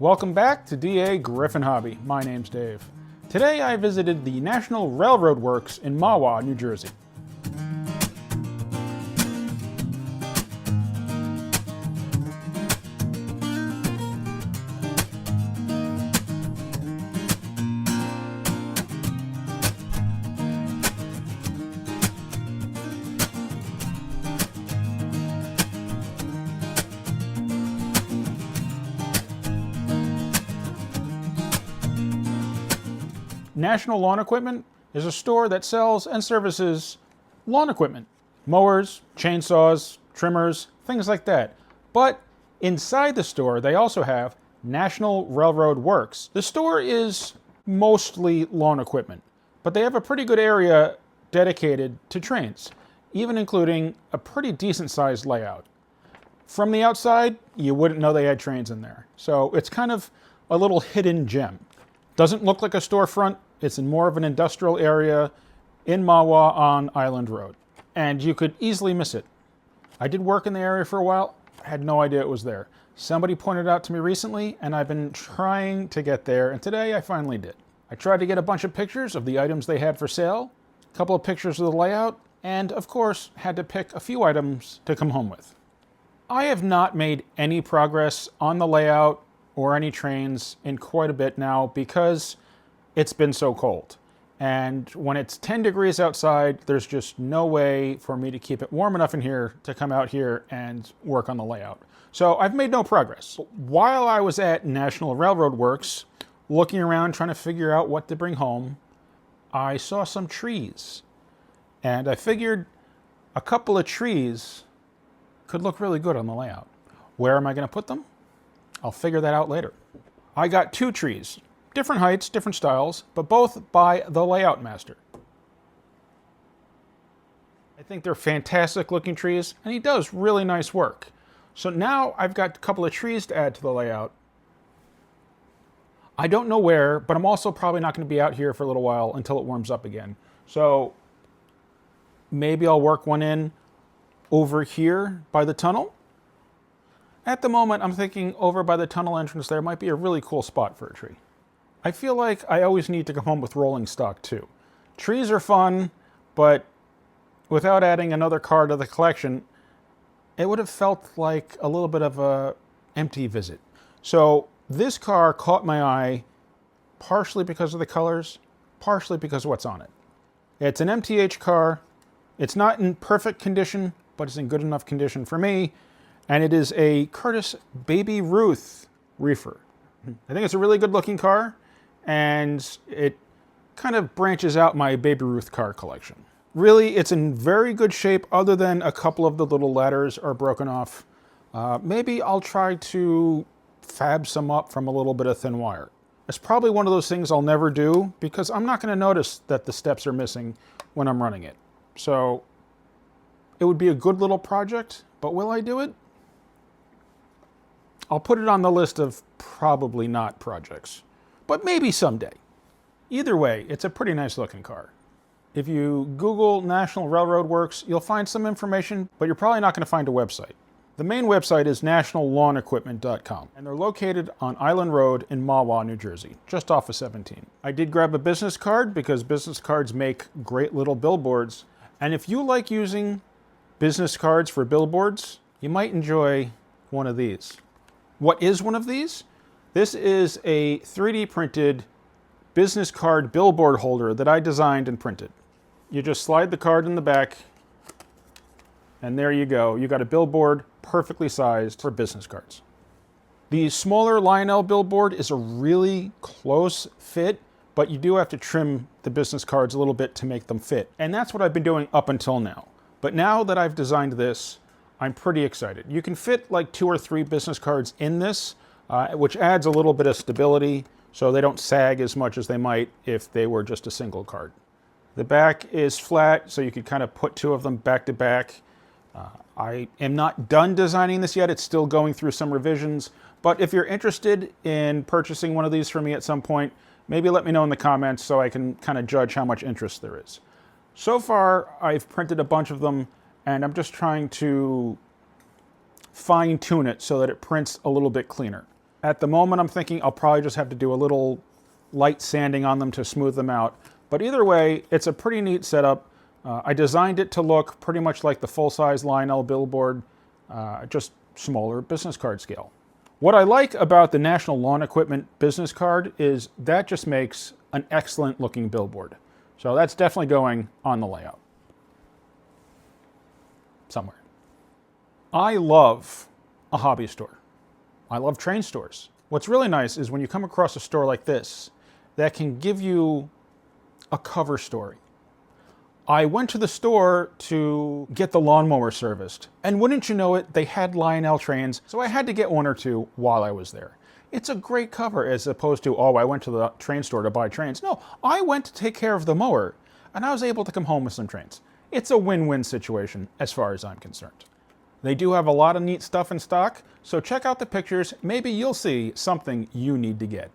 Welcome back to DAGryffyn Hobby. My name's Dave. Today I visited the National Railroad Works in Mahwah, New Jersey. National Lawn Equipment is a store that sells and services lawn equipment. Mowers, chainsaws, trimmers, things like that. But inside the store, they also have National Railroad Works. The store is mostly lawn equipment, but they have a pretty good area dedicated to trains, even including a pretty decent sized layout. From the outside, you wouldn't know they had trains in there. So it's kind of a little hidden gem. Doesn't look like a storefront. It's in more of an industrial area in Mahwah on Island Road. And you could easily miss it. I did work in the area for a while. I had no idea it was there. Somebody pointed it out to me recently, and I've been trying to get there, and today I finally did. I tried to get a bunch of pictures of the items they had for sale, a couple of pictures of the layout, and of course, had to pick a few items to come home with. I have not made any progress on the layout or any trains in quite a bit now because it's been so cold. And when it's 10 degrees outside, there's just no way for me to keep it warm enough in here to come out here and work on the layout. So I've made no progress. While I was at National Railroad Works, looking around trying to figure out what to bring home, I saw some trees. And I figured a couple of trees could look really good on the layout. Where am I going to put them? I'll figure that out later. I got two trees, different heights, different styles, but both by the Layout Master. I think they're fantastic looking trees, and he does really nice work. So now I've got a couple of trees to add to the layout. I don't know where, but I'm also probably not going to be out here for a little while until it warms up again. So maybe I'll work one in over here by the tunnel. At the moment, I'm thinking over by the tunnel entrance there might be a really cool spot for a tree. I feel like I always need to come home with rolling stock too. Trees are fun, but without adding another car to the collection, it would have felt like a little bit of a empty visit. So this car caught my eye partially because of the colors, partially because of what's on it. It's an MTH car. It's not in perfect condition, but it's in good enough condition for me. And it is a Curtis Baby Ruth reefer. I think it's a really good looking car, and it kind of branches out my Baby Ruth car collection. Really, it's in very good shape other than a couple of the little ladders are broken off. Maybe I'll try to fab some up from a little bit of thin wire. It's probably one of those things I'll never do because I'm not going to notice that the steps are missing when I'm running it. So it would be a good little project, but will I do it? I'll put it on the list of probably not projects, but maybe someday. Either way, it's a pretty nice looking car. If you Google National Railroad Works, you'll find some information, but you're probably not going to find a website. The main website is nationallawnequipment.com, and they're located on Island Road in Mahwah, New Jersey, just off of 17. I did grab a business card because business cards make great little billboards, and if you like using business cards for billboards, you might enjoy one of these. What is one of these? This is a 3D printed business card billboard holder that I designed and printed. You just slide the card in the back, and there you go. You got a billboard perfectly sized for business cards. The smaller Lionel billboard is a really close fit, but you do have to trim the business cards a little bit to make them fit. And that's what I've been doing up until now. But now that I've designed this, I'm pretty excited. You can fit like 2 or 3 business cards in this, which adds a little bit of stability so they don't sag as much as they might if they were just a single card. The back is flat, so you could kind of put 2 of them back to back. I am not done designing this yet. It's still going through some revisions. But if you're interested in purchasing one of these from me at some point, maybe let me know in the comments so I can kind of judge how much interest there is. So far, I've printed a bunch of them, and I'm just trying to fine-tune it so that it prints a little bit cleaner. At the moment, I'm thinking I'll probably just have to do a little light sanding on them to smooth them out. But either way, it's a pretty neat setup. I designed it to look pretty much like the full-size Lionel billboard, just smaller business card scale. What I like about the National Lawn Equipment business card is that just makes an excellent looking billboard. So that's definitely going on the layout somewhere. I love a hobby store. I love train stores. What's really nice is when you come across a store like this that can give you a cover story. I went to the store to get the lawnmower serviced, and wouldn't you know it, they had Lionel trains, so I had to get one or two while I was there. It's a great cover as opposed to, oh, I went to the train store to buy trains. No, I went to take care of the mower, and I was able to come home with some trains. It's a win-win situation as far as I'm concerned. They do have a lot of neat stuff in stock, so check out the pictures. Maybe you'll see something you need to get.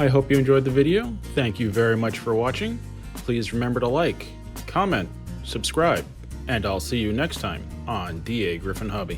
I hope you enjoyed the video. Thank you very much for watching. Please remember to like, comment, subscribe, and I'll see you next time on DAGryffyn Hobby.